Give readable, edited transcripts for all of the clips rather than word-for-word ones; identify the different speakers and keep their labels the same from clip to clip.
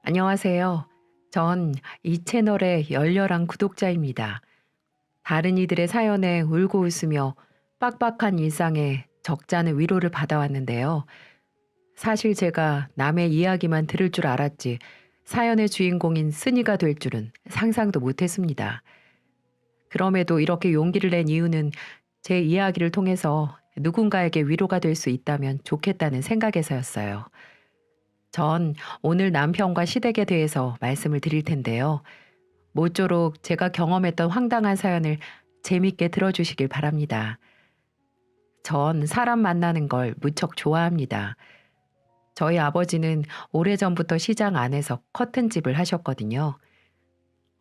Speaker 1: 안녕하세요. 전 이 채널의 열렬한 구독자입니다. 다른 이들의 사연에 울고 웃으며 빡빡한 일상에 적잖은 위로를 받아왔는데요. 사실 제가 남의 이야기만 들을 줄 알았지 사연의 주인공인 쓴이가 될 줄은 상상도 못했습니다. 그럼에도 이렇게 용기를 낸 이유는 제 이야기를 통해서 누군가에게 위로가 될 수 있다면 좋겠다는 생각에서였어요. 전 오늘 남편과 시댁에 대해서 말씀을 드릴 텐데요. 모쪼록 제가 경험했던 황당한 사연을 재밌게 들어주시길 바랍니다. 전 사람 만나는 걸 무척 좋아합니다. 저희 아버지는 오래전부터 시장 안에서 커튼집을 하셨거든요.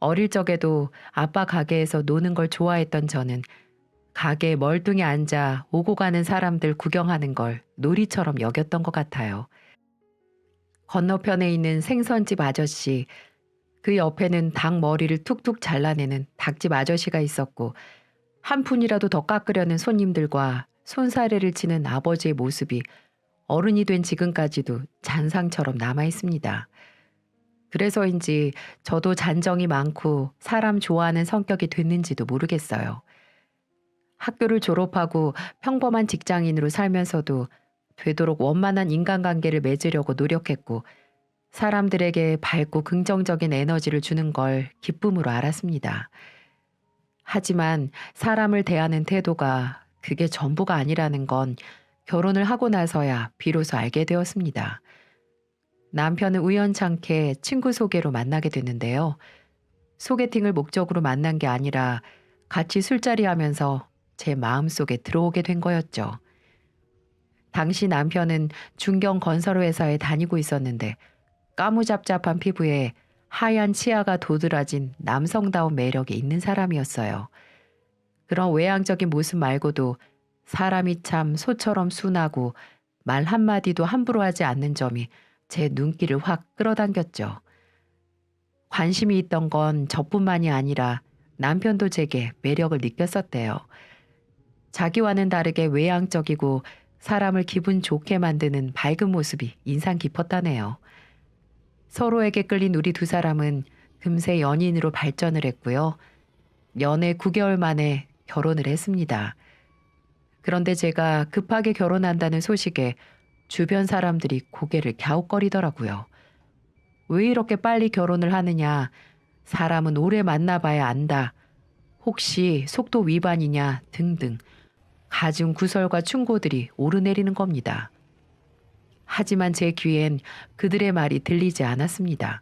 Speaker 1: 어릴 적에도 아빠 가게에서 노는 걸 좋아했던 저는 가게에 멀뚱히 앉아 오고 가는 사람들 구경하는 걸 놀이처럼 여겼던 것 같아요. 건너편에 있는 생선집 아저씨, 그 옆에는 닭 머리를 툭툭 잘라내는 닭집 아저씨가 있었고, 한 푼이라도 더 깎으려는 손님들과 손사래를 치는 아버지의 모습이 어른이 된 지금까지도 잔상처럼 남아 있습니다. 그래서인지 저도 잔정이 많고 사람 좋아하는 성격이 됐는지도 모르겠어요. 학교를 졸업하고 평범한 직장인으로 살면서도 되도록 원만한 인간관계를 맺으려고 노력했고, 사람들에게 밝고 긍정적인 에너지를 주는 걸 기쁨으로 알았습니다. 하지만 사람을 대하는 태도가 그게 전부가 아니라는 건 결혼을 하고 나서야 비로소 알게 되었습니다. 남편은 우연찮게 친구 소개로 만나게 됐는데요. 소개팅을 목적으로 만난 게 아니라 같이 술자리 하면서 제 마음속에 들어오게 된 거였죠. 당시 남편은 중견 건설회사에 다니고 있었는데 까무잡잡한 피부에 하얀 치아가 도드라진 남성다운 매력이 있는 사람이었어요. 그런 외향적인 모습 말고도 사람이 참 소처럼 순하고 말 한마디도 함부로 하지 않는 점이 제 눈길을 확 끌어당겼죠. 관심이 있던 건 저뿐만이 아니라 남편도 제게 매력을 느꼈었대요. 자기와는 다르게 외향적이고 사람을 기분 좋게 만드는 밝은 모습이 인상 깊었다네요. 서로에게 끌린 우리 두 사람은 금세 연인으로 발전을 했고요. 연애 9개월 만에 결혼을 했습니다. 그런데 제가 급하게 결혼한다는 소식에 주변 사람들이 고개를 갸웃거리더라고요. 왜 이렇게 빨리 결혼을 하느냐? 사람은 오래 만나봐야 안다. 혹시 속도 위반이냐? 등등. 갖은 구설과 충고들이 오르내리는 겁니다. 하지만 제 귀엔 그들의 말이 들리지 않았습니다.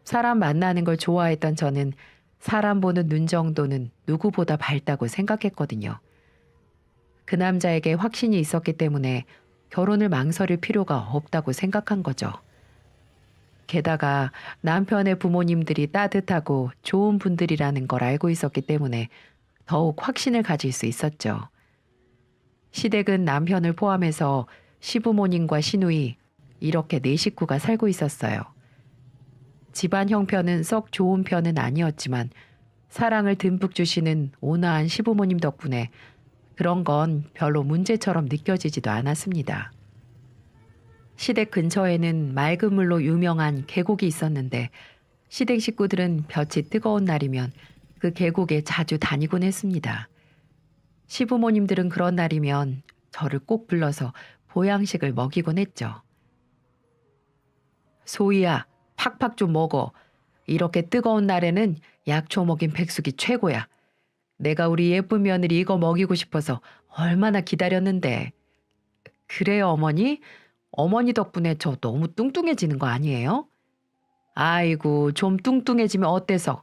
Speaker 1: 사람 만나는 걸 좋아했던 저는 사람 보는 눈 정도는 누구보다 밝다고 생각했거든요. 그 남자에게 확신이 있었기 때문에 결혼을 망설일 필요가 없다고 생각한 거죠. 게다가 남편의 부모님들이 따뜻하고 좋은 분들이라는 걸 알고 있었기 때문에 더욱 확신을 가질 수 있었죠. 시댁은 남편을 포함해서 시부모님과 시누이 이렇게 네 식구가 살고 있었어요. 집안 형편은 썩 좋은 편은 아니었지만 사랑을 듬뿍 주시는 온화한 시부모님 덕분에 그런 건 별로 문제처럼 느껴지지도 않았습니다. 시댁 근처에는 맑은 물로 유명한 계곡이 있었는데 시댁 식구들은 볕이 뜨거운 날이면 그 계곡에 자주 다니곤 했습니다. 시부모님들은 그런 날이면 저를 꼭 불러서 보양식을 먹이곤 했죠. 소희야, 팍팍 좀 먹어. 이렇게 뜨거운 날에는 약초 먹인 백숙이 최고야. 내가 우리 예쁜 며느리 이거 먹이고 싶어서 얼마나 기다렸는데. 그래요, 어머니? 어머니 덕분에 저 너무 뚱뚱해지는 거 아니에요? 아이고, 좀 뚱뚱해지면 어때서?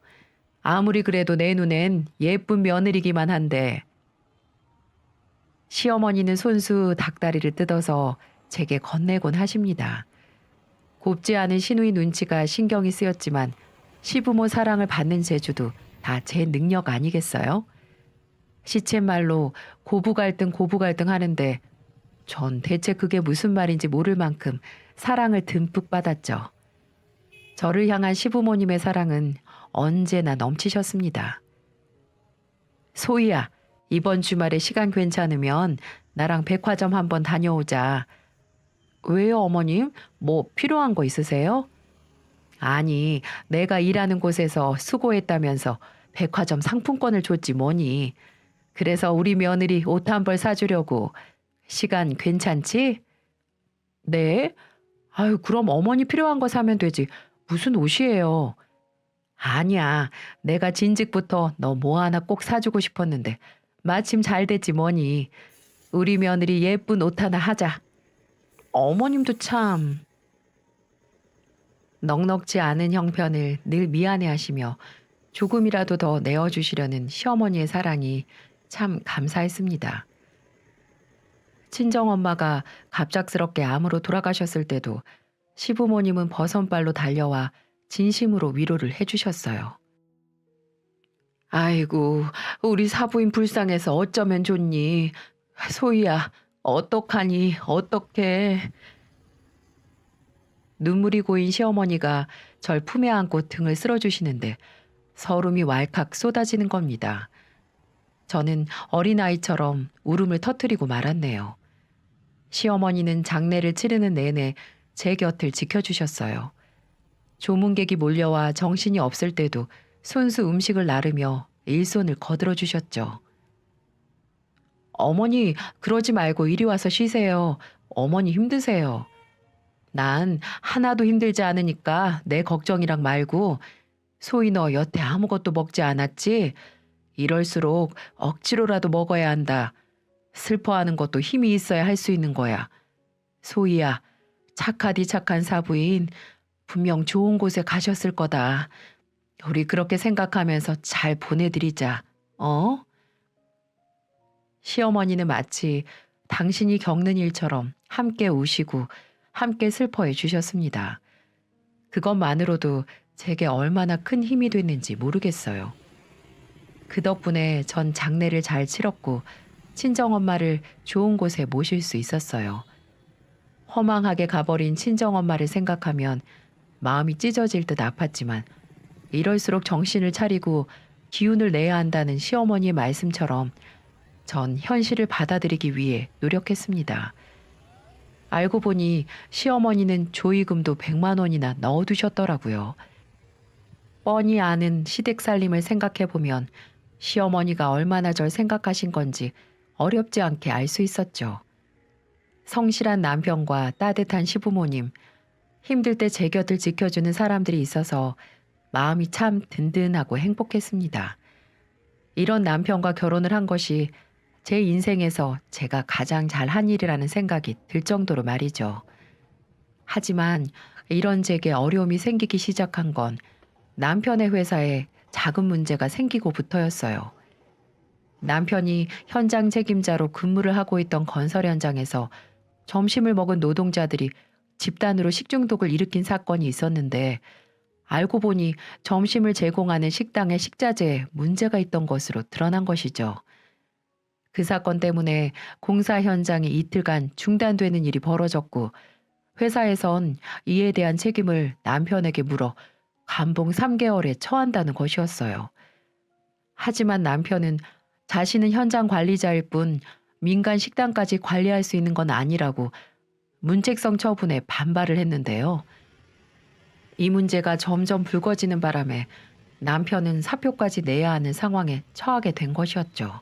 Speaker 1: 아무리 그래도 내 눈엔 예쁜 며느리기만 한데. 시어머니는 손수 닭다리를 뜯어서 제게 건네곤 하십니다. 곱지 않은 시누이 눈치가 신경이 쓰였지만 시부모 사랑을 받는 재주도 다 제 능력 아니겠어요? 시쳇말로 고부갈등 고부갈등 하는데 전 대체 그게 무슨 말인지 모를 만큼 사랑을 듬뿍 받았죠. 저를 향한 시부모님의 사랑은 언제나 넘치셨습니다. 소희야, 이번 주말에 시간 괜찮으면 나랑 백화점 한번 다녀오자. 왜요, 어머님? 뭐 필요한 거 있으세요? 아니, 내가 일하는 곳에서 수고했다면서 백화점 상품권을 줬지 뭐니. 그래서 우리 며느리 옷 한 벌 사주려고. 시간 괜찮지? 네? 아유, 그럼 어머니 필요한 거 사면 되지. 무슨 옷이에요? 아니야. 내가 진즉부터 너 뭐 하나 꼭 사주고 싶었는데 마침 잘 됐지 뭐니. 우리 며느리 예쁜 옷 하나 하자. 어머님도 참 넉넉지 않은 형편을 늘 미안해하시며 조금이라도 더 내어주시려는 시어머니의 사랑이 참 감사했습니다. 친정엄마가 갑작스럽게 암으로 돌아가셨을 때도 시부모님은 버선발로 달려와 진심으로 위로를 해주셨어요. 아이고, 우리 사부인 불쌍해서 어쩌면 좋니. 소희야, 어떡하니, 어떡해. 눈물이 고인 시어머니가 절 품에 안고 등을 쓸어주시는데 서름이 왈칵 쏟아지는 겁니다. 저는 어린아이처럼 울음을 터뜨리고 말았네요. 시어머니는 장례를 치르는 내내 제 곁을 지켜주셨어요. 조문객이 몰려와 정신이 없을 때도 손수 음식을 나르며 일손을 거들어 주셨죠. 어머니, 그러지 말고 이리 와서 쉬세요. 어머니 힘드세요. 난 하나도 힘들지 않으니까 내 걱정이랑 말고. 소희 너 여태 아무것도 먹지 않았지? 이럴수록 억지로라도 먹어야 한다. 슬퍼하는 것도 힘이 있어야 할 수 있는 거야. 소희야, 착하디 착한 사부인 분명 좋은 곳에 가셨을 거다. 우리 그렇게 생각하면서 잘 보내드리자. 어? 시어머니는 마치 당신이 겪는 일처럼 함께 우시고 함께 슬퍼해 주셨습니다. 그것만으로도 제게 얼마나 큰 힘이 됐는지 모르겠어요. 그 덕분에 전 장례를 잘 치렀고 친정엄마를 좋은 곳에 모실 수 있었어요. 허망하게 가버린 친정엄마를 생각하면 마음이 찢어질 듯 아팠지만 이럴수록 정신을 차리고 기운을 내야 한다는 시어머니의 말씀처럼 전 현실을 받아들이기 위해 노력했습니다. 알고 보니 시어머니는 조의금도 100만 원이나 넣어두셨더라고요. 뻔히 아는 시댁 살림을 생각해보면 시어머니가 얼마나 절 생각하신 건지 어렵지 않게 알 수 있었죠. 성실한 남편과 따뜻한 시부모님, 힘들 때 제 곁을 지켜주는 사람들이 있어서 마음이 참 든든하고 행복했습니다. 이런 남편과 결혼을 한 것이 제 인생에서 제가 가장 잘한 일이라는 생각이 들 정도로 말이죠. 하지만 이런 제게 어려움이 생기기 시작한 건 남편의 회사에 작은 문제가 생기고부터였어요. 남편이 현장 책임자로 근무를 하고 있던 건설 현장에서 점심을 먹은 노동자들이 집단으로 식중독을 일으킨 사건이 있었는데 알고 보니 점심을 제공하는 식당의 식자재에 문제가 있던 것으로 드러난 것이죠. 그 사건 때문에 공사 현장이 이틀간 중단되는 일이 벌어졌고 회사에선 이에 대한 책임을 남편에게 물어 감봉 3개월에 처한다는 것이었어요. 하지만 남편은 자신은 현장 관리자일 뿐 민간 식당까지 관리할 수 있는 건 아니라고 문책성 처분에 반발을 했는데요. 이 문제가 점점 불거지는 바람에 남편은 사표까지 내야 하는 상황에 처하게 된 것이었죠.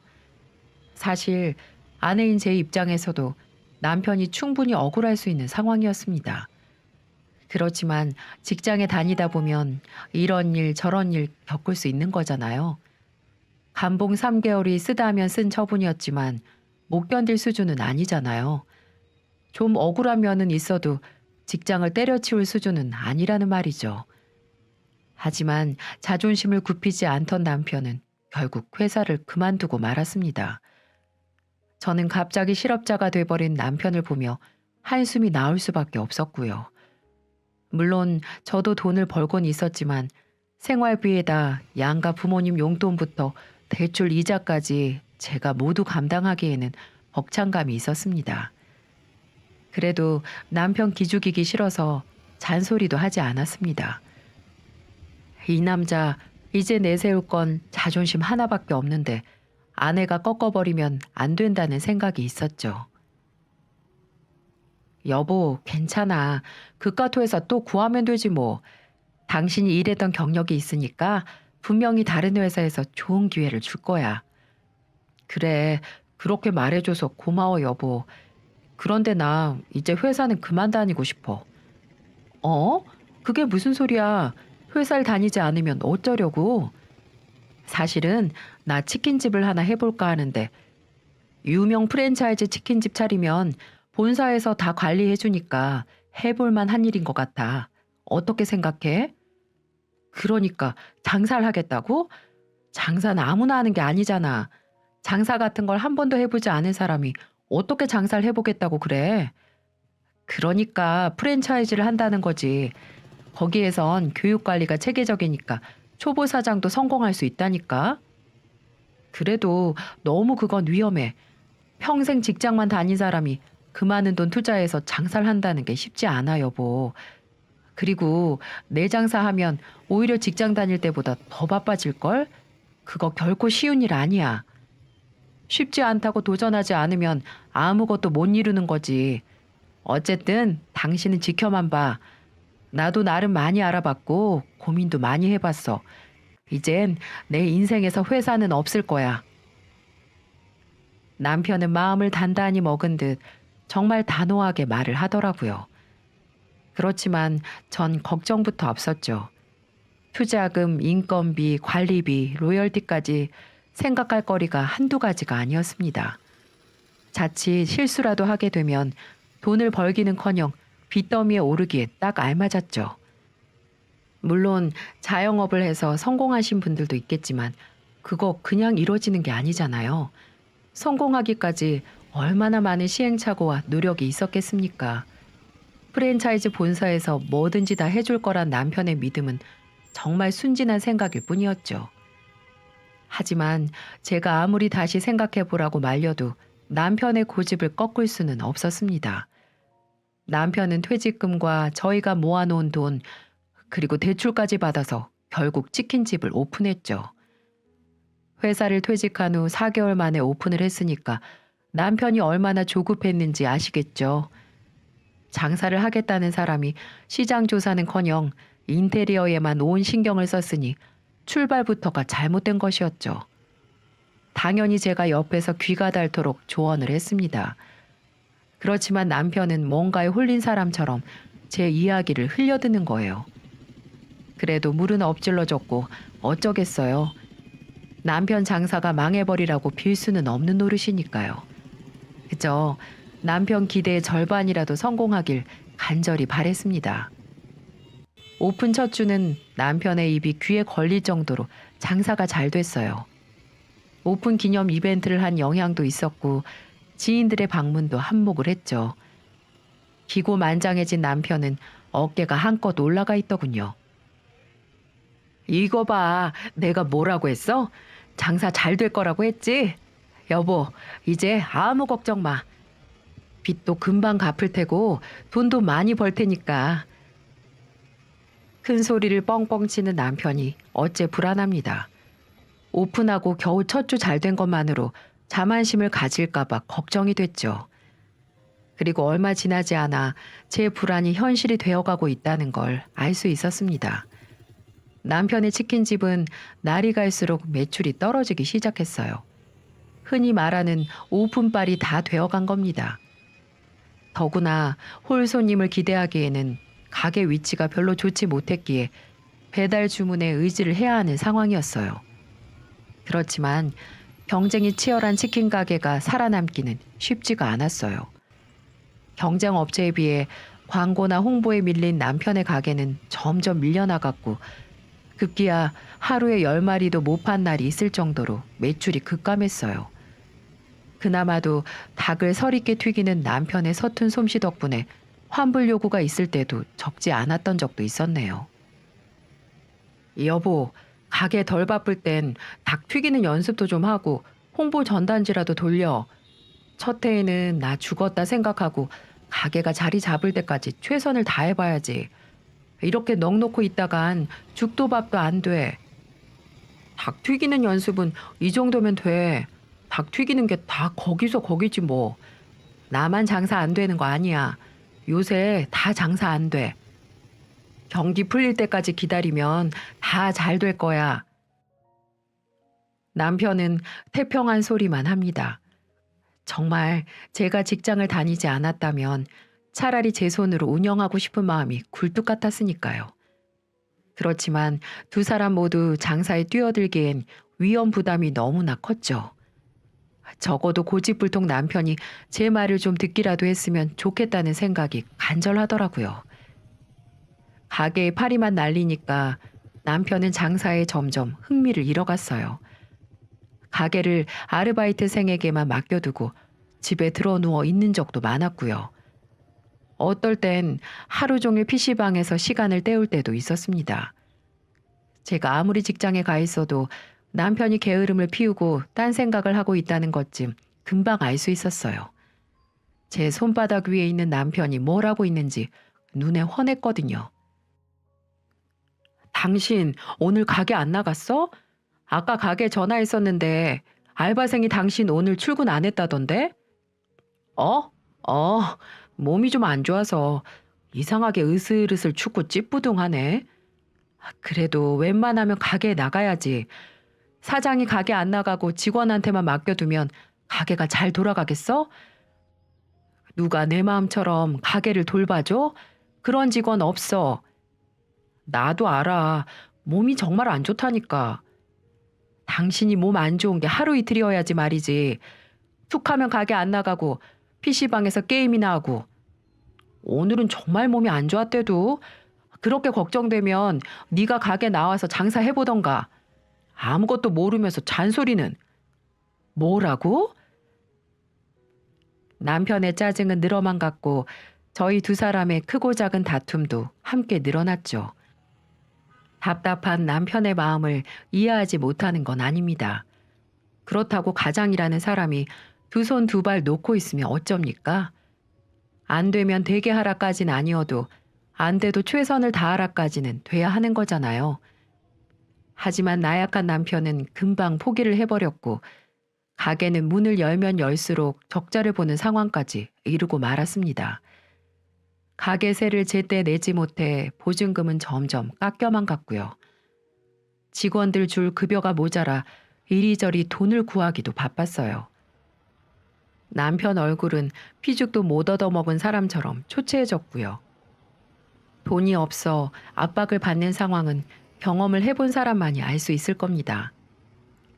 Speaker 1: 사실 아내인 제 입장에서도 남편이 충분히 억울할 수 있는 상황이었습니다. 그렇지만 직장에 다니다 보면 이런 일 저런 일 겪을 수 있는 거잖아요. 감봉 3개월이 쓰다 하면 쓴 처분이었지만 못 견딜 수준은 아니잖아요. 좀 억울한 면은 있어도 직장을 때려치울 수준은 아니라는 말이죠. 하지만 자존심을 굽히지 않던 남편은 결국 회사를 그만두고 말았습니다. 저는 갑자기 실업자가 돼버린 남편을 보며 한숨이 나올 수밖에 없었고요. 물론 저도 돈을 벌곤 있었지만 생활비에다 양가 부모님 용돈부터 대출 이자까지 제가 모두 감당하기에는 벅찬감이 있었습니다. 그래도 남편 기죽이기 싫어서 잔소리도 하지 않았습니다. 이 남자 이제 내세울 건 자존심 하나밖에 없는데 아내가 꺾어버리면 안 된다는 생각이 있었죠. 여보, 괜찮아. 그깟 회사 또 구하면 되지 뭐. 당신이 일했던 경력이 있으니까 분명히 다른 회사에서 좋은 기회를 줄 거야. 그래, 그렇게 말해줘서 고마워, 여보. 그런데 나 이제 회사는 그만 다니고 싶어. 어? 그게 무슨 소리야? 회사를 다니지 않으면 어쩌려고? 사실은 나 치킨집을 하나 해볼까 하는데 유명 프랜차이즈 치킨집 차리면 본사에서 다 관리해주니까 해볼만 한 일인 것 같아. 어떻게 생각해? 그러니까 장사를 하겠다고? 장사는 아무나 하는 게 아니잖아. 장사 같은 걸 한 번도 해보지 않은 사람이 어떻게 장사를 해보겠다고 그래? 그러니까 프랜차이즈를 한다는 거지. 거기에선 교육 관리가 체계적이니까 초보 사장도 성공할 수 있다니까. 그래도 너무 그건 위험해. 평생 직장만 다닌 사람이 그 많은 돈 투자해서 장사를 한다는 게 쉽지 않아, 여보. 그리고 내 장사하면 오히려 직장 다닐 때보다 더 바빠질걸? 그거 결코 쉬운 일 아니야. 쉽지 않다고 도전하지 않으면 아무것도 못 이루는 거지. 어쨌든 당신은 지켜만 봐. 나도 나름 많이 알아봤고 고민도 많이 해봤어. 이젠 내 인생에서 회사는 없을 거야. 남편은 마음을 단단히 먹은 듯 정말 단호하게 말을 하더라고요. 그렇지만 전 걱정부터 앞섰죠. 투자금, 인건비, 관리비, 로열티까지 생각할 거리가 한두 가지가 아니었습니다. 자칫 실수라도 하게 되면 돈을 벌기는커녕 빚더미에 오르기에 딱 알맞았죠. 물론 자영업을 해서 성공하신 분들도 있겠지만 그거 그냥 이루어지는 게 아니잖아요. 성공하기까지 얼마나 많은 시행착오와 노력이 있었겠습니까? 프랜차이즈 본사에서 뭐든지 다 해줄 거란 남편의 믿음은 정말 순진한 생각일 뿐이었죠. 하지만 제가 아무리 다시 생각해 보라고 말려도 남편의 고집을 꺾을 수는 없었습니다. 남편은 퇴직금과 저희가 모아놓은 돈, 그리고 대출까지 받아서 결국 치킨집을 오픈했죠. 회사를 퇴직한 후 4개월 만에 오픈을 했으니까 남편이 얼마나 조급했는지 아시겠죠. 장사를 하겠다는 사람이 시장 조사는커녕 인테리어에만 온 신경을 썼으니 출발부터가 잘못된 것이었죠. 당연히 제가 옆에서 귀가 닳도록 조언을 했습니다. 그렇지만 남편은 뭔가에 홀린 사람처럼 제 이야기를 흘려듣는 거예요. 그래도 물은 엎질러졌고 어쩌겠어요. 남편 장사가 망해버리라고 빌 수는 없는 노릇이니까요. 그저 남편 기대의 절반이라도 성공하길 간절히 바랬습니다. 오픈 첫 주는 남편의 입이 귀에 걸릴 정도로 장사가 잘 됐어요. 오픈 기념 이벤트를 한 영향도 있었고 지인들의 방문도 한몫을 했죠. 기고만장해진 남편은 어깨가 한껏 올라가 있더군요. 이거 봐, 내가 뭐라고 했어? 장사 잘 될 거라고 했지? 여보, 이제 아무 걱정 마. 빚도 금방 갚을 테고 돈도 많이 벌 테니까. 큰 소리를 뻥뻥 치는 남편이 어째 불안합니다. 오픈하고 겨우 첫 주 잘 된 것만으로 자만심을 가질까봐 걱정이 됐죠. 그리고 얼마 지나지 않아 제 불안이 현실이 되어가고 있다는 걸 알 수 있었습니다. 남편의 치킨집은 날이 갈수록 매출이 떨어지기 시작했어요. 흔히 말하는 오픈빨이 다 되어간 겁니다. 더구나 홀 손님을 기대하기에는 가게 위치가 별로 좋지 못했기에 배달 주문에 의지를 해야 하는 상황이었어요. 그렇지만 경쟁이 치열한 치킨 가게가 살아남기는 쉽지가 않았어요. 경쟁 업체에 비해 광고나 홍보에 밀린 남편의 가게는 점점 밀려나갔고 급기야 하루에 10마리도 못 판 날이 있을 정도로 매출이 급감했어요. 그나마도 닭을 설익게 튀기는 남편의 서툰 솜씨 덕분에 환불 요구가 있을 때도 적지 않았던 적도 있었네요. 여보, 가게 덜 바쁠 땐 닭 튀기는 연습도 좀 하고 홍보 전단지라도 돌려. 첫 해에는 나 죽었다 생각하고 가게가 자리 잡을 때까지 최선을 다해봐야지. 이렇게 넋놓고 있다간 죽도 밥도 안 돼. 닭 튀기는 연습은 이 정도면 돼. 닭 튀기는 게 다 거기서 거기지 뭐. 나만 장사 안 되는 거 아니야. 요새 다 장사 안 돼. 경기 풀릴 때까지 기다리면 다 잘 될 거야. 남편은 태평한 소리만 합니다. 정말 제가 직장을 다니지 않았다면 차라리 제 손으로 운영하고 싶은 마음이 굴뚝 같았으니까요. 그렇지만 두 사람 모두 장사에 뛰어들기엔 위험 부담이 너무나 컸죠. 적어도 고집불통 남편이 제 말을 좀 듣기라도 했으면 좋겠다는 생각이 간절하더라고요. 가게에 파리만 날리니까 남편은 장사에 점점 흥미를 잃어갔어요. 가게를 아르바이트생에게만 맡겨두고 집에 들어 누워 있는 적도 많았고요. 어떨 땐 하루 종일 PC방에서 시간을 때울 때도 있었습니다. 제가 아무리 직장에 가 있어도 남편이 게으름을 피우고 딴 생각을 하고 있다는 것쯤 금방 알 수 있었어요. 제 손바닥 위에 있는 남편이 뭘 하고 있는지 눈에 훤했거든요. 당신 오늘 가게 안 나갔어? 아까 가게 전화했었는데 알바생이 당신 오늘 출근 안 했다던데? 어? 어, 몸이 좀 안 좋아서 이상하게 으슬으슬 춥고 찌뿌둥하네. 그래도 웬만하면 가게에 나가야지. 사장이 가게 안 나가고 직원한테만 맡겨두면 가게가 잘 돌아가겠어? 누가 내 마음처럼 가게를 돌봐줘? 그런 직원 없어. 나도 알아. 몸이 정말 안 좋다니까. 당신이 몸 안 좋은 게 하루 이틀이어야지 말이지. 툭 하면 가게 안 나가고 PC방에서 게임이나 하고. 오늘은 정말 몸이 안 좋았대도 그렇게 걱정되면 네가 가게 나와서 장사해보던가. 아무것도 모르면서 잔소리는. 뭐라고? 남편의 짜증은 늘어만 갔고 저희 두 사람의 크고 작은 다툼도 함께 늘어났죠. 답답한 남편의 마음을 이해하지 못하는 건 아닙니다. 그렇다고 가장이라는 사람이 두 손 두 발 놓고 있으면 어쩝니까? 안 되면 되게 하라까지는 아니어도 안 돼도 최선을 다하라까지는 돼야 하는 거잖아요. 하지만 나약한 남편은 금방 포기를 해버렸고 가게는 문을 열면 열수록 적자를 보는 상황까지 이르고 말았습니다. 가게 세를 제때 내지 못해 보증금은 점점 깎여만 갔고요. 직원들 줄 급여가 모자라 이리저리 돈을 구하기도 바빴어요. 남편 얼굴은 피죽도 못 얻어먹은 사람처럼 초췌해졌고요. 돈이 없어 압박을 받는 상황은 경험을 해본 사람만이 알 수 있을 겁니다.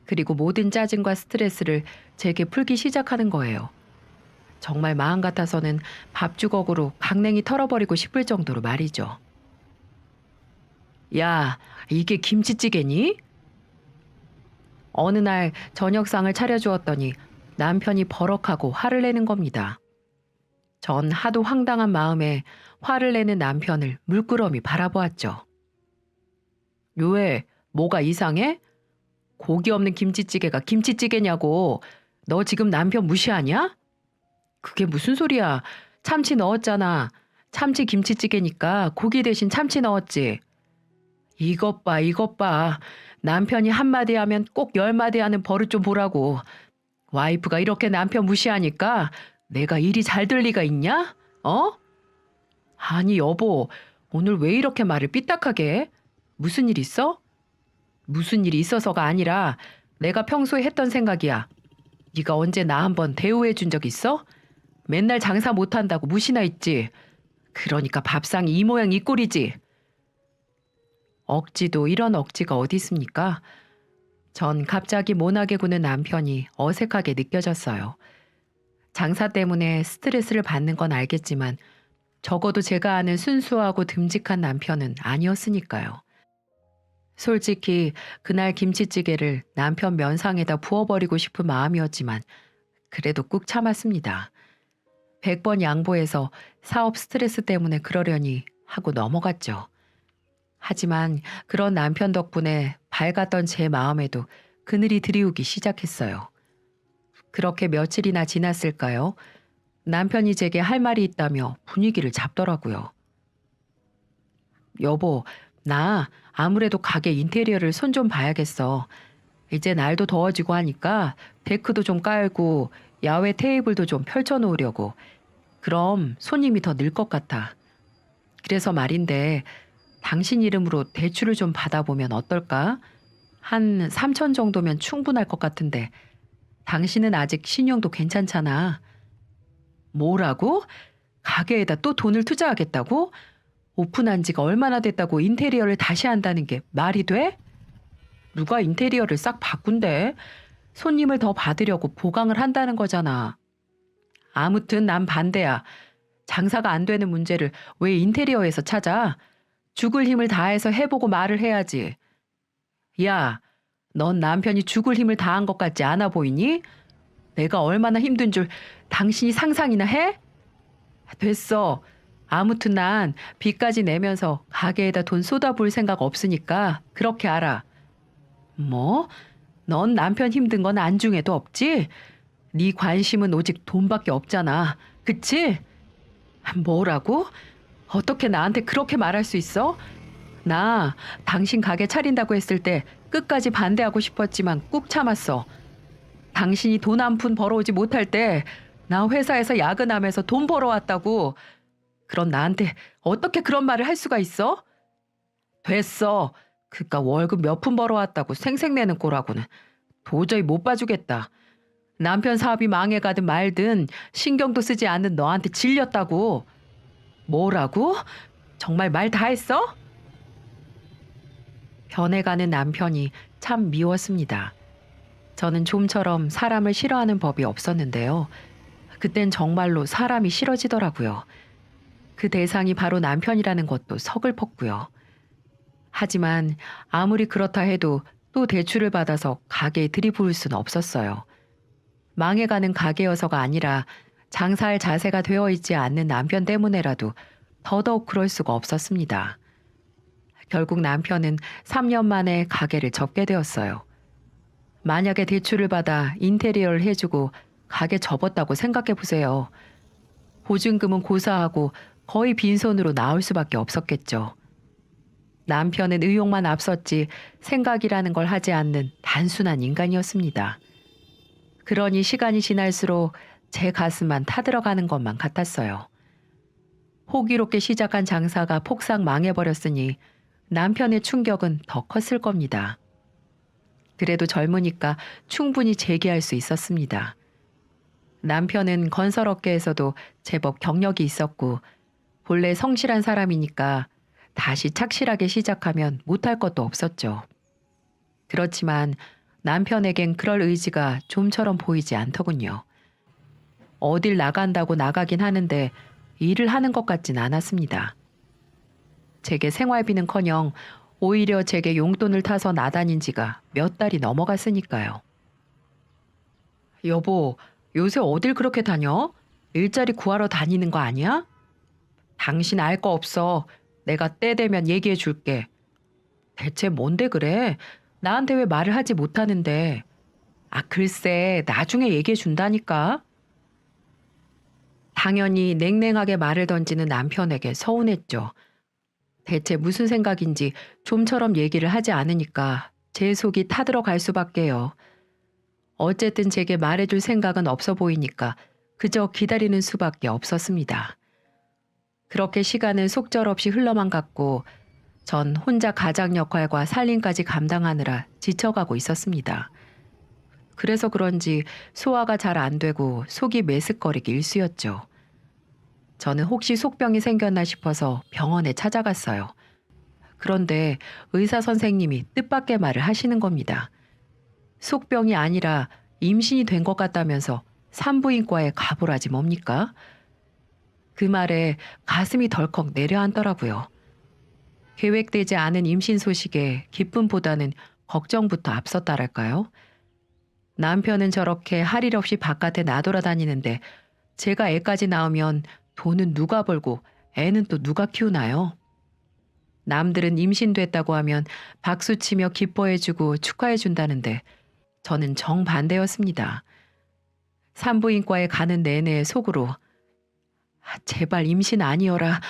Speaker 1: 그리고 모든 짜증과 스트레스를 제게 풀기 시작하는 거예요. 정말 마음 같아서는 밥주걱으로 강냉이 털어버리고 싶을 정도로 말이죠. 야, 이게 김치찌개니? 어느 날 저녁상을 차려주었더니 남편이 버럭하고 화를 내는 겁니다. 전 하도 황당한 마음에 화를 내는 남편을 물끄러미 바라보았죠. 왜? 뭐가 이상해? 고기 없는 김치찌개가 김치찌개냐고. 너 지금 남편 무시하냐? 그게 무슨 소리야. 참치 넣었잖아. 참치 김치찌개니까 고기 대신 참치 넣었지. 이것 봐, 이것 봐. 남편이 한마디 하면 꼭 10마디 하는 버릇 좀 보라고. 와이프가 이렇게 남편 무시하니까 내가 일이 잘 될 리가 있냐? 어? 아니 여보, 오늘 왜 이렇게 말을 삐딱하게 해? 무슨 일 있어? 무슨 일이 있어서가 아니라 내가 평소에 했던 생각이야. 네가 언제 나 한번 대우해 준 적 있어? 맨날 장사 못한다고 무시나 했지. 그러니까 밥상이 이 모양 이 꼴이지. 억지도 이런 억지가 어디 있습니까? 전 갑자기 모나게 구는 남편이 어색하게 느껴졌어요. 장사 때문에 스트레스를 받는 건 알겠지만 적어도 제가 아는 순수하고 듬직한 남편은 아니었으니까요. 솔직히 그날 김치찌개를 남편 면상에다 부어버리고 싶은 마음이었지만 그래도 꾹 참았습니다. 100번 양보해서 사업 스트레스 때문에 그러려니 하고 넘어갔죠. 하지만 그런 남편 덕분에 밝았던 제 마음에도 그늘이 드리우기 시작했어요. 그렇게 며칠이나 지났을까요? 남편이 제게 할 말이 있다며 분위기를 잡더라고요. 여보, 나 아무래도 가게 인테리어를 손 좀 봐야겠어. 이제 날도 더워지고 하니까 데크도 좀 깔고 야외 테이블도 좀 펼쳐놓으려고. 그럼 손님이 더 늘 것 같아. 그래서 말인데 당신 이름으로 대출을 좀 받아보면 어떨까? 한 3천 정도면 충분할 것 같은데 당신은 아직 신용도 괜찮잖아. 뭐라고? 가게에다 또 돈을 투자하겠다고? 오픈한 지가 얼마나 됐다고 인테리어를 다시 한다는 게 말이 돼? 누가 인테리어를 싹 바꾼대? 손님을 더 받으려고 보강을 한다는 거잖아. 아무튼 난 반대야. 장사가 안 되는 문제를 왜 인테리어에서 찾아? 죽을 힘을 다해서 해보고 말을 해야지. 야, 넌 남편이 죽을 힘을 다한 것 같지 않아 보이니? 내가 얼마나 힘든 줄 당신이 상상이나 해? 됐어. 아무튼 난 빚까지 내면서 가게에다 돈 쏟아부을 생각 없으니까 그렇게 알아. 뭐? 넌 남편 힘든 건 안중에도 없지? 네 관심은 오직 돈밖에 없잖아. 그치? 뭐라고? 어떻게 나한테 그렇게 말할 수 있어? 나 당신 가게 차린다고 했을 때 끝까지 반대하고 싶었지만 꾹 참았어. 당신이 돈 한 푼 벌어오지 못할 때 나 회사에서 야근하면서 돈 벌어왔다고. 그럼 나한테 어떻게 그런 말을 할 수가 있어? 됐어. 그깟 월급 몇 푼 벌어왔다고 생색내는 꼴하고는 도저히 못 봐주겠다. 남편 사업이 망해가든 말든 신경도 쓰지 않는 너한테 질렸다고. 뭐라고? 정말 말 다 했어? 변해가는 남편이 참 미웠습니다. 저는 좀처럼 사람을 싫어하는 법이 없었는데요. 그땐 정말로 사람이 싫어지더라고요. 그 대상이 바로 남편이라는 것도 서글펐고요. 하지만 아무리 그렇다 해도 또 대출을 받아서 가게에 들이부을 수는 없었어요. 망해가는 가게여서가 아니라 장사할 자세가 되어 있지 않는 남편 때문에라도 더더욱 그럴 수가 없었습니다. 결국 남편은 3년 만에 가게를 접게 되었어요. 만약에 대출을 받아 인테리어를 해주고 가게 접었다고 생각해 보세요. 보증금은 고사하고 거의 빈손으로 나올 수밖에 없었겠죠. 남편은 의욕만 앞섰지 생각이라는 걸 하지 않는 단순한 인간이었습니다. 그러니 시간이 지날수록 제 가슴만 타들어가는 것만 같았어요. 호기롭게 시작한 장사가 폭삭 망해버렸으니 남편의 충격은 더 컸을 겁니다. 그래도 젊으니까 충분히 재기할 수 있었습니다. 남편은 건설업계에서도 제법 경력이 있었고 본래 성실한 사람이니까 다시 착실하게 시작하면 못할 것도 없었죠. 그렇지만 남편에겐 그럴 의지가 좀처럼 보이지 않더군요. 어딜 나간다고 나가긴 하는데 일을 하는 것 같진 않았습니다. 제게 생활비는커녕 오히려 제게 용돈을 타서 나다닌 지가 몇 달이 넘어갔으니까요. 여보, 요새 어딜 그렇게 다녀? 일자리 구하러 다니는 거 아니야? 당신 알 거 없어. 내가 때 되면 얘기해 줄게. 대체 뭔데 그래? 나한테 왜 말을 하지 못하는데. 아, 글쎄, 나중에 얘기해 준다니까. 당연히 냉랭하게 말을 던지는 남편에게 서운했죠. 대체 무슨 생각인지 좀처럼 얘기를 하지 않으니까 제 속이 타들어갈 수밖에요. 어쨌든 제게 말해줄 생각은 없어 보이니까 그저 기다리는 수밖에 없었습니다. 그렇게 시간은 속절없이 흘러만 갔고 전 혼자 가장 역할과 살림까지 감당하느라 지쳐가고 있었습니다. 그래서 그런지 소화가 잘 안 되고 속이 메스꺼리기 일쑤였죠. 저는 혹시 속병이 생겼나 싶어서 병원에 찾아갔어요. 그런데 의사 선생님이 뜻밖의 말을 하시는 겁니다. 속병이 아니라 임신이 된 것 같다면서 산부인과에 가보라지 뭡니까? 그 말에 가슴이 덜컥 내려앉더라고요. 계획되지 않은 임신 소식에 기쁨보다는 걱정부터 앞섰다랄까요? 남편은 저렇게 할 일 없이 바깥에 나돌아다니는데 제가 애까지 낳으면 돈은 누가 벌고 애는 또 누가 키우나요? 남들은 임신됐다고 하면 박수치며 기뻐해주고 축하해준다는데 저는 정반대였습니다. 산부인과에 가는 내내 속으로 제발 임신 아니어라.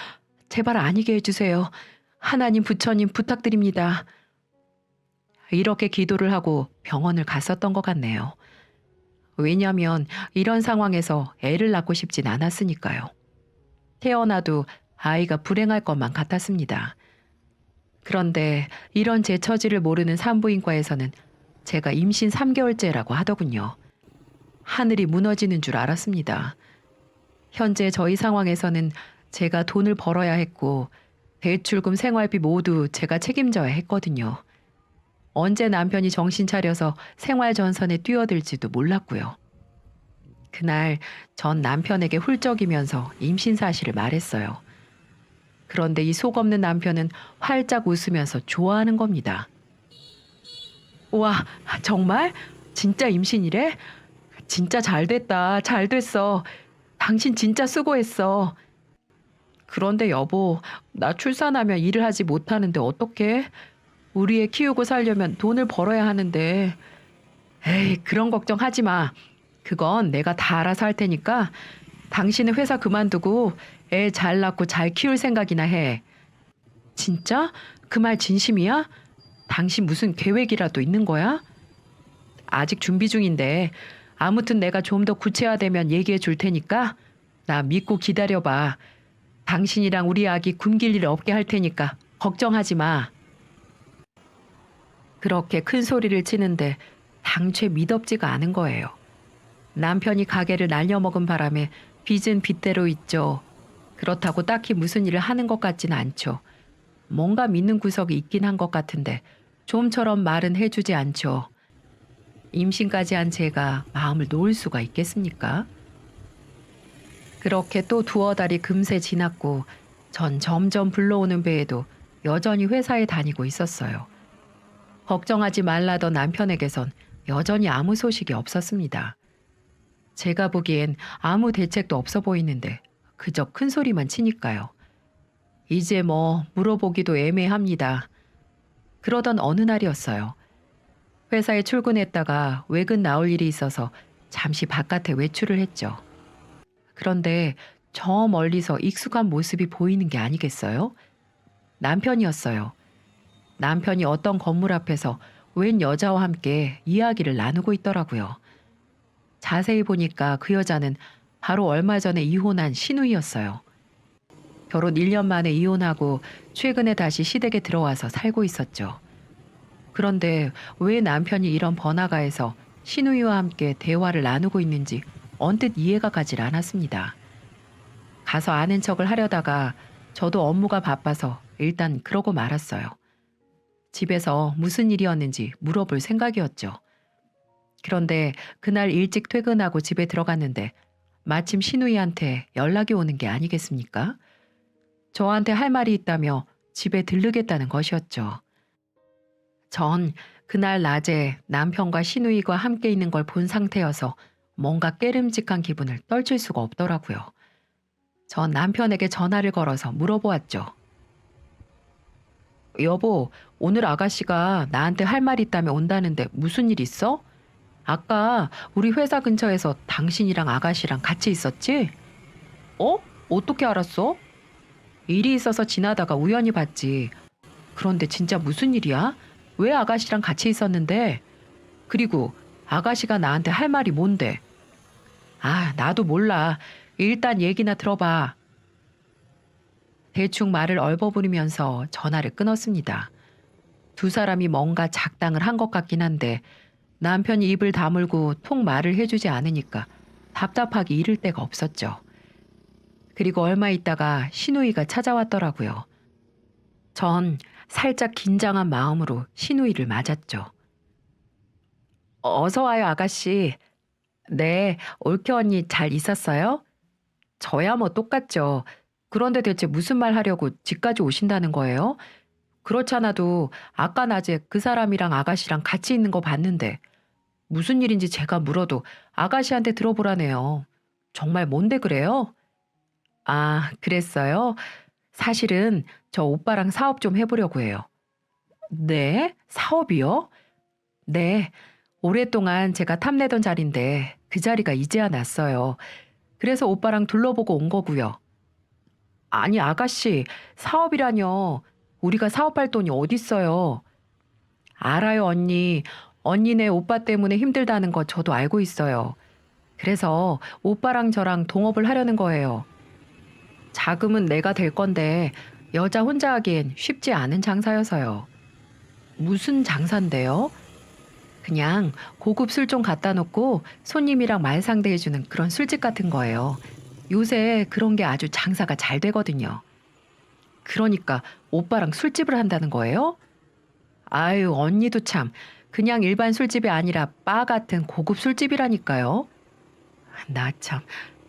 Speaker 1: 제발 아니게 해주세요. 하나님 부처님 부탁드립니다. 이렇게 기도를 하고 병원을 갔었던 것 같네요. 왜냐하면 이런 상황에서 애를 낳고 싶진 않았으니까요. 태어나도 아이가 불행할 것만 같았습니다. 그런데 이런 제 처지를 모르는 산부인과에서는 제가 임신 3개월째라고 하더군요. 하늘이 무너지는 줄 알았습니다. 현재 저희 상황에서는 제가 돈을 벌어야 했고 대출금 생활비 모두 제가 책임져야 했거든요. 언제 남편이 정신 차려서 생활 전선에 뛰어들지도 몰랐고요. 그날 전 남편에게 훌쩍이면서 임신 사실을 말했어요. 그런데 이 속 없는 남편은 활짝 웃으면서 좋아하는 겁니다. 와, 정말? 진짜 임신이래? 진짜 잘 됐다. 잘 됐어. 당신 진짜 수고했어. 그런데 여보, 나 출산하면 일을 하지 못하는데 어떡해? 우리 애 키우고 살려면 돈을 벌어야 하는데. 에이, 그런 걱정하지 마. 그건 내가 다 알아서 할 테니까 당신은 회사 그만두고 애 잘 낳고 잘 키울 생각이나 해. 진짜? 그 말 진심이야? 당신 무슨 계획이라도 있는 거야? 아직 준비 중인데 아무튼 내가 좀 더 구체화되면 얘기해 줄 테니까 나 믿고 기다려봐. 당신이랑 우리 아기 굶길 일 없게 할 테니까 걱정하지 마. 그렇게 큰 소리를 치는데 당최 미덥지가 않은 거예요. 남편이 가게를 날려먹은 바람에 빚은 빚대로 있죠. 그렇다고 딱히 무슨 일을 하는 것 같지는 않죠. 뭔가 믿는 구석이 있긴 한 것 같은데 좀처럼 말은 해주지 않죠. 임신까지 한 제가 마음을 놓을 수가 있겠습니까? 그렇게 또 두어 달이 금세 지났고 전 점점 불러오는 배에도 여전히 회사에 다니고 있었어요. 걱정하지 말라던 남편에게선 여전히 아무 소식이 없었습니다. 제가 보기엔 아무 대책도 없어 보이는데 그저 큰 소리만 치니까요. 이제 뭐 물어보기도 애매합니다. 그러던 어느 날이었어요. 회사에 출근했다가 외근 나올 일이 있어서 잠시 바깥에 외출을 했죠. 그런데 저 멀리서 익숙한 모습이 보이는 게 아니겠어요? 남편이었어요. 남편이 어떤 건물 앞에서 웬 여자와 함께 이야기를 나누고 있더라고요. 자세히 보니까 그 여자는 바로 얼마 전에 이혼한 신우이였어요. 결혼 1년 만에 이혼하고 최근에 다시 시댁에 들어와서 살고 있었죠. 그런데 왜 남편이 이런 번화가에서 신우이와 함께 대화를 나누고 있는지 언뜻 이해가 가질 않았습니다. 가서 아는 척을 하려다가 저도 업무가 바빠서 일단 그러고 말았어요. 집에서 무슨 일이었는지 물어볼 생각이었죠. 그런데 그날 일찍 퇴근하고 집에 들어갔는데 마침 신우이한테 연락이 오는 게 아니겠습니까? 저한테 할 말이 있다며 집에 들르겠다는 것이었죠. 전 그날 낮에 남편과 신우이가 함께 있는 걸 본 상태여서 뭔가 깨름직한 기분을 떨칠 수가 없더라고요. 전 남편에게 전화를 걸어서 물어보았죠. 여보, 오늘 아가씨가 나한테 할 말 있다며 온다는데 무슨 일 있어? 아까 우리 회사 근처에서 당신이랑 아가씨랑 같이 있었지? 어? 어떻게 알았어? 일이 있어서 지나다가 우연히 봤지. 그런데 진짜 무슨 일이야? 왜 아가씨랑 같이 있었는데? 그리고 아가씨가 나한테 할 말이 뭔데? 아, 나도 몰라. 일단 얘기나 들어봐. 대충 말을 얼버무리면서 전화를 끊었습니다. 두 사람이 뭔가 작당을 한 것 같긴 한데 남편이 입을 다물고 통 말을 해주지 않으니까 답답하기 이를 데가 없었죠. 그리고 얼마 있다가 신우이가 찾아왔더라고요. 전 살짝 긴장한 마음으로 신우이를 맞았죠. 어서 와요, 아가씨. 네, 올케 언니 잘 있었어요? 저야 뭐 똑같죠. 그런데 대체 무슨 말 하려고 집까지 오신다는 거예요? 그렇잖아도 아까 낮에 그 사람이랑 아가씨랑 같이 있는 거 봤는데 무슨 일인지 제가 물어도 아가씨한테 들어보라네요. 정말 뭔데 그래요? 아, 그랬어요? 사실은 저 오빠랑 사업 좀 해보려고 해요. 네? 사업이요? 네. 오랫동안 제가 탐내던 자리인데 그 자리가 이제야 났어요. 그래서 오빠랑 둘러보고 온 거고요. 아니, 아가씨, 사업이라뇨. 우리가 사업할 돈이 어딨어요. 알아요, 언니. 언니네 오빠 때문에 힘들다는 거 저도 알고 있어요. 그래서 오빠랑 저랑 동업을 하려는 거예요. 자금은 내가 될 건데 여자 혼자 하기엔 쉽지 않은 장사여서요. 무슨 장사인데요? 그냥 고급 술 좀 갖다 놓고 손님이랑 말 상대해주는 그런 술집 같은 거예요. 요새 그런 게 아주 장사가 잘 되거든요. 그러니까 오빠랑 술집을 한다는 거예요? 아유, 언니도 참. 그냥 일반 술집이 아니라 바 같은 고급 술집이라니까요. 나 참.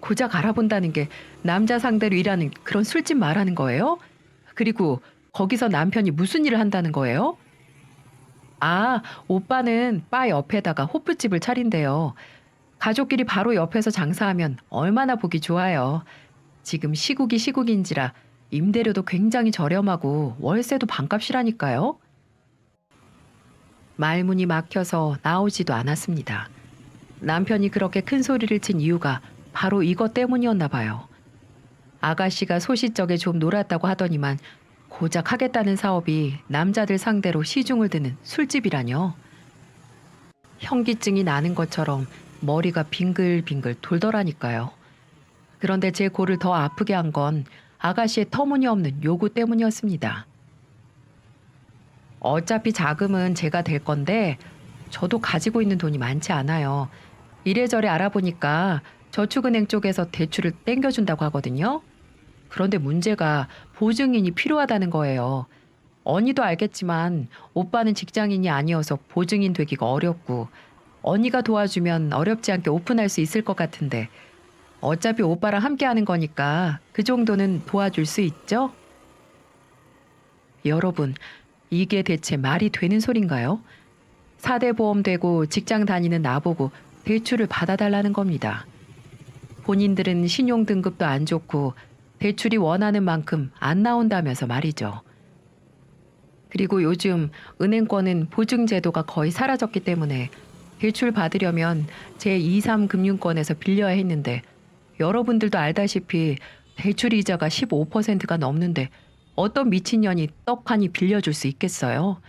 Speaker 1: 고작 알아본다는 게 남자 상대로 일하는 그런 술집 말하는 거예요? 그리고 거기서 남편이 무슨 일을 한다는 거예요? 아, 오빠는 바 옆에다가 호프집을 차린대요. 가족끼리 바로 옆에서 장사하면 얼마나 보기 좋아요. 지금 시국이 시국인지라 임대료도 굉장히 저렴하고 월세도 반값이라니까요. 말문이 막혀서 나오지도 않았습니다. 남편이 그렇게 큰 소리를 친 이유가 바로 이것 때문이었나 봐요. 아가씨가 소시적에 좀 놀았다고 하더니만 고작 하겠다는 사업이 남자들 상대로 시중을 드는 술집이라뇨. 현기증이 나는 것처럼 머리가 빙글빙글 돌더라니까요. 그런데 제 골을 더 아프게 한 건 아가씨의 터무니없는 요구 때문이었습니다. 어차피 자금은 제가 될 건데 저도 가지고 있는 돈이 많지 않아요. 이래저래 알아보니까 저축은행 쪽에서 대출을 땡겨준다고 하거든요. 그런데 문제가 보증인이 필요하다는 거예요. 언니도 알겠지만 오빠는 직장인이 아니어서 보증인 되기가 어렵고 언니가 도와주면 어렵지 않게 오픈할 수 있을 것 같은데 어차피 오빠랑 함께 하는 거니까 그 정도는 도와줄 수 있죠? 여러분, 이게 대체 말이 되는 소린가요? 4대 보험 되고 직장 다니는 나보고 대출을 받아달라는 겁니다. 본인들은 신용 등급도 안 좋고 대출이 원하는 만큼 안 나온다면서 말이죠. 그리고 요즘 은행권은 보증 제도가 거의 사라졌기 때문에 대출 받으려면 제2, 3금융권에서 빌려야 했는데 여러분들도 알다시피 대출 이자가 15%가 넘는데 어떤 미친년이 떡하니 빌려줄 수 있겠어요?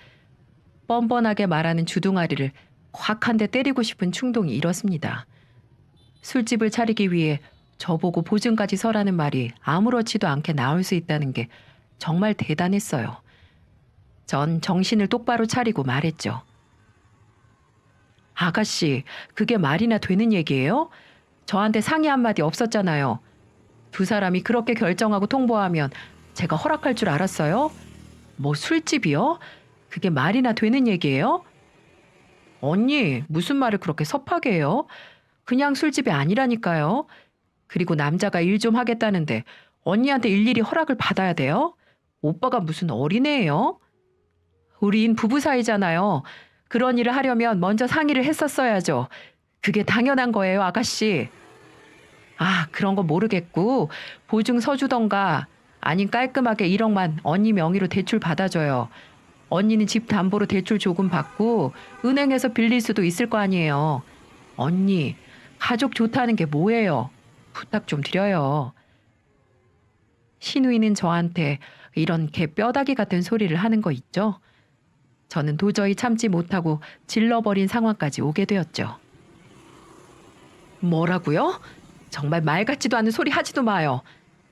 Speaker 1: 뻔뻔하게 말하는 주둥아리를 확 한 대 때리고 싶은 충동이 일었습니다. 술집을 차리기 위해 저보고 보증까지 서라는 말이 아무렇지도 않게 나올 수 있다는 게 정말 대단했어요. 전 정신을 똑바로 차리고 말했죠. 아가씨, 그게 말이나 되는 얘기예요? 저한테 상의 한마디 없었잖아요. 두 사람이 그렇게 결정하고 통보하면 제가 허락할 줄 알았어요? 뭐 술집이요? 그게 말이나 되는 얘기예요? 언니, 무슨 말을 그렇게 섭하게 해요? 그냥 술집이 아니라니까요. 그리고 남자가 일 좀 하겠다는데 언니한테 일일이 허락을 받아야 돼요? 오빠가 무슨 어린애예요? 우린 부부 사이잖아요. 그런 일을 하려면 먼저 상의를 했었어야죠. 그게 당연한 거예요, 아가씨. 아, 그런 거 모르겠고 보증 서주던가 아님 깔끔하게 1억만 언니 명의로 대출 받아줘요. 언니는 집 담보로 대출 조금 받고 은행에서 빌릴 수도 있을 거 아니에요. 언니, 가족 좋다는 게 뭐예요? 부탁 좀 드려요. 신우이는 저한테 이런 개 뼈다귀 같은 소리를 하는 거 있죠? 저는 도저히 참지 못하고 질러버린 상황까지 오게 되었죠. 뭐라고요? 정말 말 같지도 않은 소리 하지도 마요.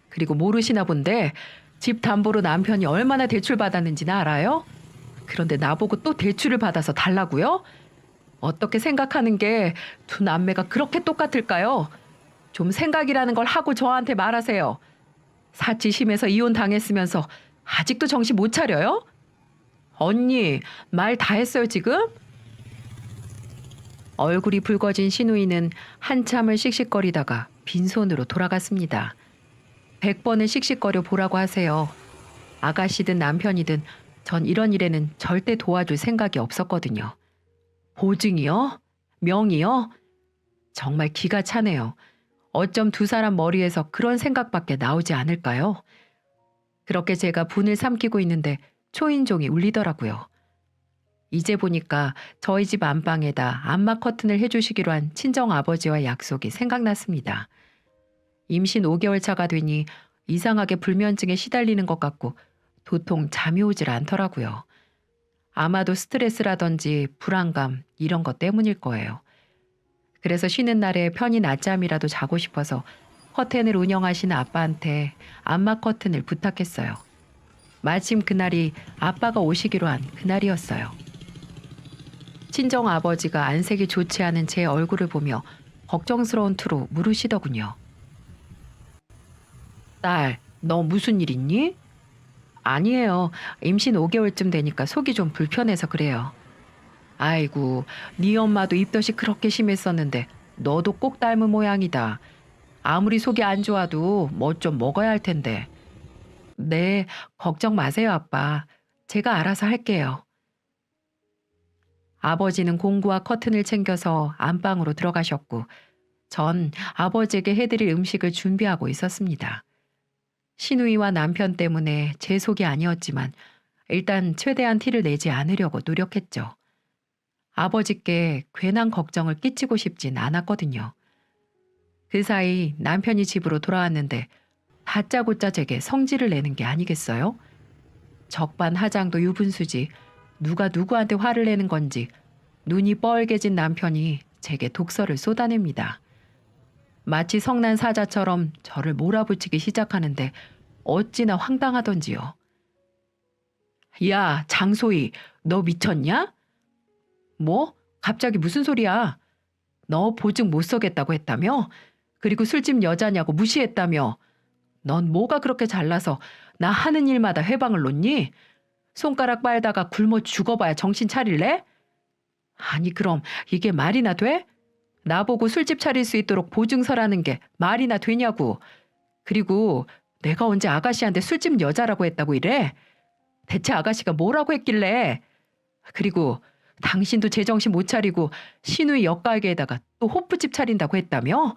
Speaker 1: 그리고 모르시나 본데 집 담보로 남편이 얼마나 대출 받았는지는 알아요? 그런데 나보고 또 대출을 받아서 달라고요? 어떻게 생각하는 게 두 남매가 그렇게 똑같을까요? 좀 생각이라는 걸 하고 저한테 말하세요. 사치심에서 이혼 당했으면서 아직도 정신 못 차려요? 언니, 말 다 했어요, 지금? 얼굴이 붉어진 신우이는 한참을 씩씩거리다가 빈손으로 돌아갔습니다. 100번을 씩씩거려 보라고 하세요. 아가씨든 남편이든 전 이런 일에는 절대 도와줄 생각이 없었거든요. 보증이요? 명의요? 정말 기가 차네요. 어쩜 두 사람 머리에서 그런 생각밖에 나오지 않을까요? 그렇게 제가 분을 삼키고 있는데 초인종이 울리더라고요. 이제 보니까 저희 집 안방에다 암막 커튼을 해주시기로 한 친정아버지와 약속이 생각났습니다. 임신 5개월 차가 되니 이상하게 불면증에 시달리는 것 같고 도통 잠이 오질 않더라고요. 아마도 스트레스라든지 불안감 이런 것 때문일 거예요. 그래서 쉬는 날에 편히 낮잠이라도 자고 싶어서 커튼을 운영하시는 아빠한테 암막 커튼을 부탁했어요. 마침 그날이 아빠가 오시기로 한 그날이었어요. 친정 아버지가 안색이 좋지 않은 제 얼굴을 보며 걱정스러운 투로 물으시더군요. 딸, 너 무슨 일 있니? 아니에요. 임신 5개월쯤 되니까 속이 좀 불편해서 그래요. 아이고, 네 엄마도 입덧이 그렇게 심했었는데 너도 꼭 닮은 모양이다. 아무리 속이 안 좋아도 뭐 좀 먹어야 할 텐데. 네, 걱정 마세요, 아빠. 제가 알아서 할게요. 아버지는 공구와 커튼을 챙겨서 안방으로 들어가셨고, 전 아버지에게 해드릴 음식을 준비하고 있었습니다. 시누이와 남편 때문에 제 속이 아니었지만, 일단 최대한 티를 내지 않으려고 노력했죠. 아버지께 괜한 걱정을 끼치고 싶진 않았거든요. 그 사이 남편이 집으로 돌아왔는데 다짜고짜 제게 성질을 내는 게 아니겠어요? 적반하장도 유분수지 누가 누구한테 화를 내는 건지 눈이 뻘개진 남편이 제게 독설을 쏟아냅니다. 마치 성난 사자처럼 저를 몰아붙이기 시작하는데 어찌나 황당하던지요. 야, 장소희, 너 미쳤냐? 뭐? 갑자기 무슨 소리야? 너 보증 못 서겠다고 했다며? 그리고 술집 여자냐고 무시했다며? 넌 뭐가 그렇게 잘나서 나 하는 일마다 회방을 놓니? 손가락 빨다가 굶어 죽어봐야 정신 차릴래? 아니 그럼 이게 말이나 돼? 나보고 술집 차릴 수 있도록 보증 서라는 게 말이나 되냐고. 그리고 내가 언제 아가씨한테 술집 여자라고 했다고 이래? 대체 아가씨가 뭐라고 했길래? 그리고 당신도 제정신 못 차리고 시누이 역가에게다가 또 호프집 차린다고 했다며?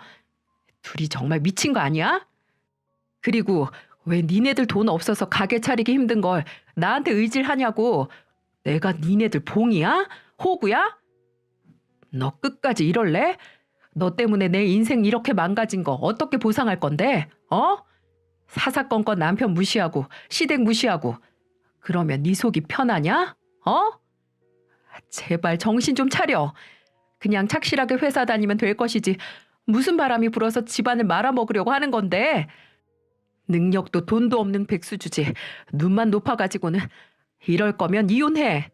Speaker 1: 둘이 정말 미친 거 아니야? 그리고 왜 니네들 돈 없어서 가게 차리기 힘든 걸 나한테 의질하냐고. 내가 니네들 봉이야? 호구야? 너 끝까지 이럴래? 너 때문에 내 인생 이렇게 망가진 거 어떻게 보상할 건데? 어? 사사건건 남편 무시하고 시댁 무시하고 그러면 네 속이 편하냐? 어? 제발 정신 좀 차려. 그냥 착실하게 회사 다니면 될 것이지 무슨 바람이 불어서 집안을 말아먹으려고 하는 건데. 능력도 돈도 없는 백수 주제 눈만 높아가지고는 이럴 거면 이혼해.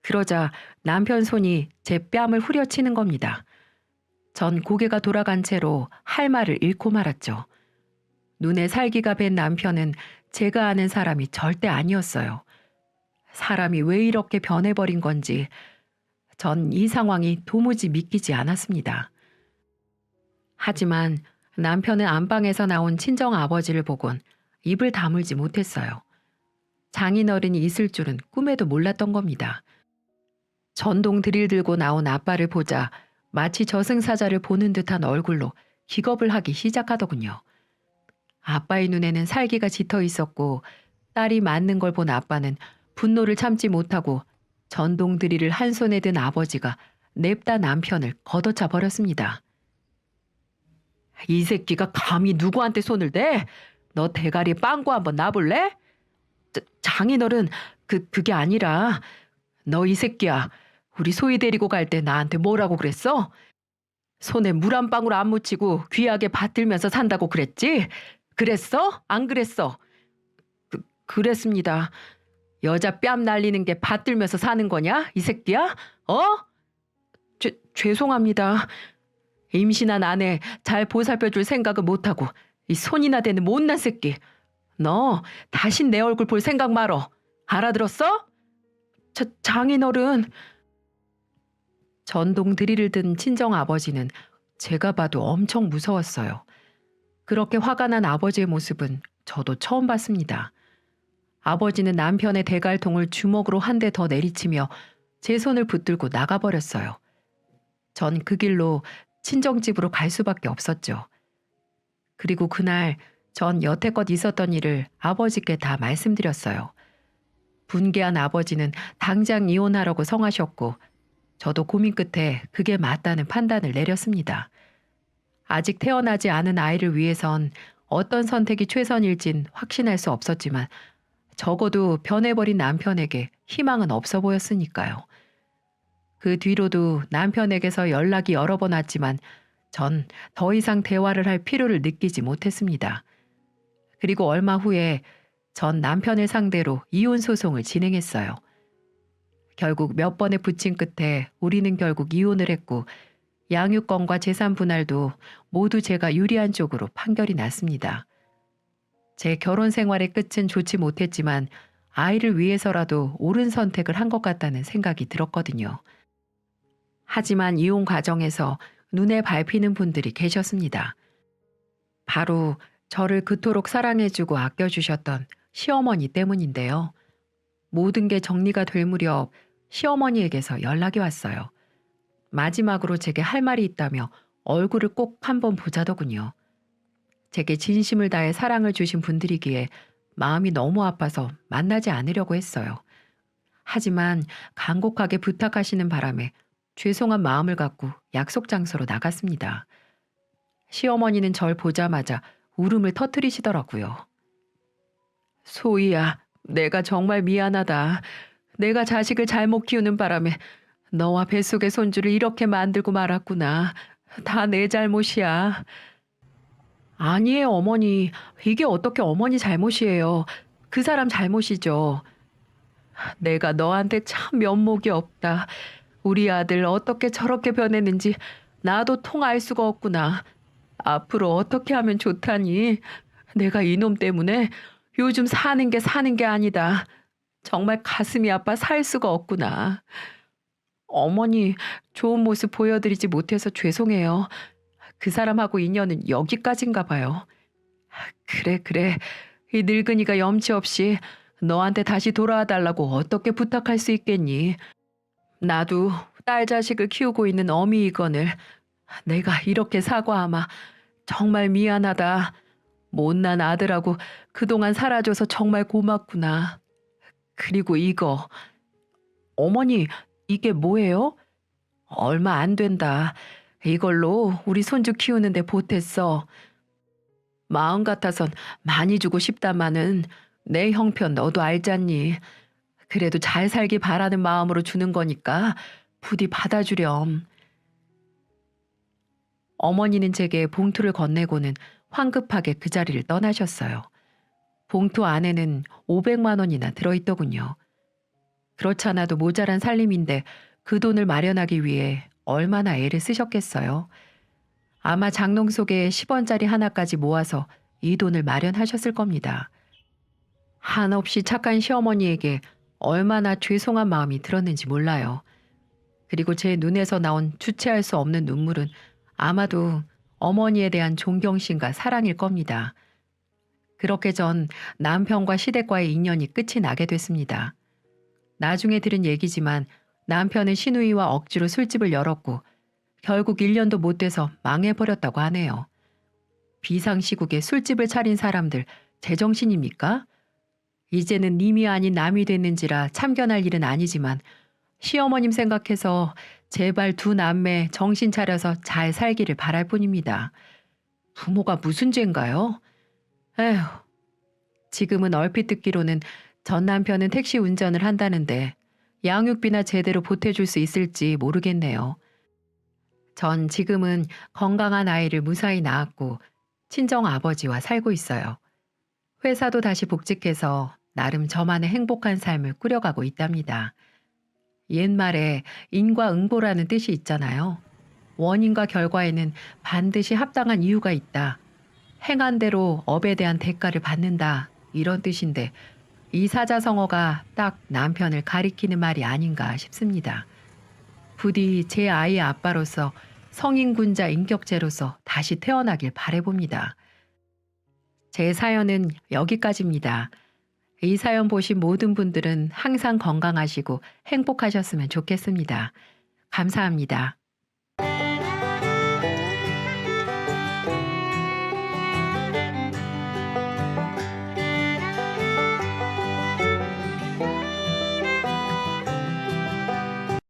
Speaker 1: 그러자 남편 손이 제 뺨을 후려치는 겁니다. 전 고개가 돌아간 채로 할 말을 잃고 말았죠. 눈에 살기가 밴 남편은 제가 아는 사람이 절대 아니었어요. 사람이 왜 이렇게 변해버린 건지 전 이 상황이 도무지 믿기지 않았습니다. 하지만 남편은 안방에서 나온 친정 아버지를 보곤 입을 다물지 못했어요. 장인어른이 있을 줄은 꿈에도 몰랐던 겁니다. 전동 드릴 들고 나온 아빠를 보자 마치 저승사자를 보는 듯한 얼굴로 기겁을 하기 시작하더군요. 아빠의 눈에는 살기가 짙어 있었고 딸이 맞는 걸 본 아빠는 분노를 참지 못하고 전동 드릴을 한 손에 든 아버지가 냅다 남편을 걷어차 버렸습니다. 이 새끼가 감히 누구한테 손을 대? 너 대가리에 빵꾸 한번 놔볼래? 장인어른, 그게 아니라 너 이 새끼야. 우리 소희 데리고 갈 때 나한테 뭐라고 그랬어? 손에 물 한 방울 안 묻히고 귀하게 받들면서 산다고 그랬지? 그랬어? 안 그랬어? 그랬습니다. 여자 뺨 날리는 게 받들면서 사는 거냐? 이 새끼야? 어? 죄송합니다. 임신한 아내 잘 보살펴줄 생각을 못하고 이 손이나 대는 못난 새끼. 너 다신 내 얼굴 볼 생각 말어. 알아들었어? 장인어른. 전동 드릴을 든 친정 아버지는 제가 봐도 엄청 무서웠어요. 그렇게 화가 난 아버지의 모습은 저도 처음 봤습니다. 아버지는 남편의 대갈통을 주먹으로 한 대 더 내리치며 제 손을 붙들고 나가버렸어요. 전 그 길로 친정집으로 갈 수밖에 없었죠. 그리고 그날 전 여태껏 있었던 일을 아버지께 다 말씀드렸어요. 분개한 아버지는 당장 이혼하라고 성하셨고 저도 고민 끝에 그게 맞다는 판단을 내렸습니다. 아직 태어나지 않은 아이를 위해선 어떤 선택이 최선일진 확신할 수 없었지만 적어도 변해버린 남편에게 희망은 없어 보였으니까요. 그 뒤로도 남편에게서 연락이 여러 번 왔지만 전 더 이상 대화를 할 필요를 느끼지 못했습니다. 그리고 얼마 후에 전 남편을 상대로 이혼 소송을 진행했어요. 결국 몇 번의 부침 끝에 우리는 결국 이혼을 했고 양육권과 재산 분할도 모두 제가 유리한 쪽으로 판결이 났습니다. 제 결혼 생활의 끝은 좋지 못했지만 아이를 위해서라도 옳은 선택을 한 것 같다는 생각이 들었거든요. 하지만 이혼 과정에서 눈에 밟히는 분들이 계셨습니다. 바로 저를 그토록 사랑해주고 아껴주셨던 시어머니 때문인데요. 모든 게 정리가 될 무렵 시어머니에게서 연락이 왔어요. 마지막으로 제게 할 말이 있다며 얼굴을 꼭 한번 보자더군요. 제게 진심을 다해 사랑을 주신 분들이기에 마음이 너무 아파서 만나지 않으려고 했어요. 하지만 간곡하게 부탁하시는 바람에 죄송한 마음을 갖고 약속 장소로 나갔습니다. 시어머니는 절 보자마자 울음을 터뜨리시더라고요. 소희야, 내가 정말 미안하다. 내가 자식을 잘못 키우는 바람에 너와 뱃속의 손주를 이렇게 만들고 말았구나. 다 내 잘못이야. 아니에요, 어머니. 이게 어떻게 어머니 잘못이에요. 그 사람 잘못이죠. 내가 너한테 참 면목이 없다. 우리 아들 어떻게 저렇게 변했는지 나도 통 알 수가 없구나. 앞으로 어떻게 하면 좋다니. 내가 이놈 때문에 요즘 사는 게 아니다. 정말 가슴이 아파 살 수가 없구나. 어머니, 좋은 모습 보여드리지 못해서 죄송해요. 그 사람하고 인연은 여기까지인가 봐요. 그래. 이 늙은이가 염치 없이 너한테 다시 돌아와 달라고 어떻게 부탁할 수 있겠니? 나도 딸 자식을 키우고 있는 어미이건을 내가 이렇게 사과하마 정말 미안하다. 못난 아들하고 그동안 살아줘서 정말 고맙구나. 그리고 이거. 어머니, 이게 뭐예요? 얼마 안 된다. 이걸로 우리 손주 키우는데 보탰어. 마음 같아선 많이 주고 싶다마는 내 형편 너도 알잖니. 그래도 잘 살기 바라는 마음으로 주는 거니까 부디 받아주렴. 어머니는 제게 봉투를 건네고는 황급하게 그 자리를 떠나셨어요. 봉투 안에는 500만 원이나 들어있더군요. 그렇잖아도 모자란 살림인데 그 돈을 마련하기 위해 얼마나 애를 쓰셨겠어요. 아마 장롱 속에 10원짜리 하나까지 모아서 이 돈을 마련하셨을 겁니다. 한없이 착한 시어머니에게 얼마나 죄송한 마음이 들었는지 몰라요. 그리고 제 눈에서 나온 주체할 수 없는 눈물은 아마도 어머니에 대한 존경심과 사랑일 겁니다. 그렇게 전 남편과 시댁과의 인연이 끝이 나게 됐습니다. 나중에 들은 얘기지만 남편은 시누이와 억지로 술집을 열었고 결국 1년도 못 돼서 망해버렸다고 하네요. 비상시국에 술집을 차린 사람들 제정신입니까? 이제는 님이 아닌 남이 됐는지라 참견할 일은 아니지만 시어머님 생각해서 제발 두 남매 정신 차려서 잘 살기를 바랄 뿐입니다. 부모가 무슨 죄인가요? 에휴, 지금은 얼핏 듣기로는 전 남편은 택시 운전을 한다는데 양육비나 제대로 보태줄 수 있을지 모르겠네요. 전 지금은 건강한 아이를 무사히 낳았고 친정 아버지와 살고 있어요. 회사도 다시 복직해서 나름 저만의 행복한 삶을 꾸려가고 있답니다. 옛말에 인과응보라는 뜻이 있잖아요. 원인과 결과에는 반드시 합당한 이유가 있다. 행한 대로 업에 대한 대가를 받는다. 이런 뜻인데 이 사자성어가 딱 남편을 가리키는 말이 아닌가 싶습니다. 부디 제 아이의 아빠로서 성인군자 인격체로서 다시 태어나길 바라봅니다. 제 사연은 여기까지입니다. 이 사연 보신 모든 분들은 항상 건강하시고 행복하셨으면 좋겠습니다. 감사합니다.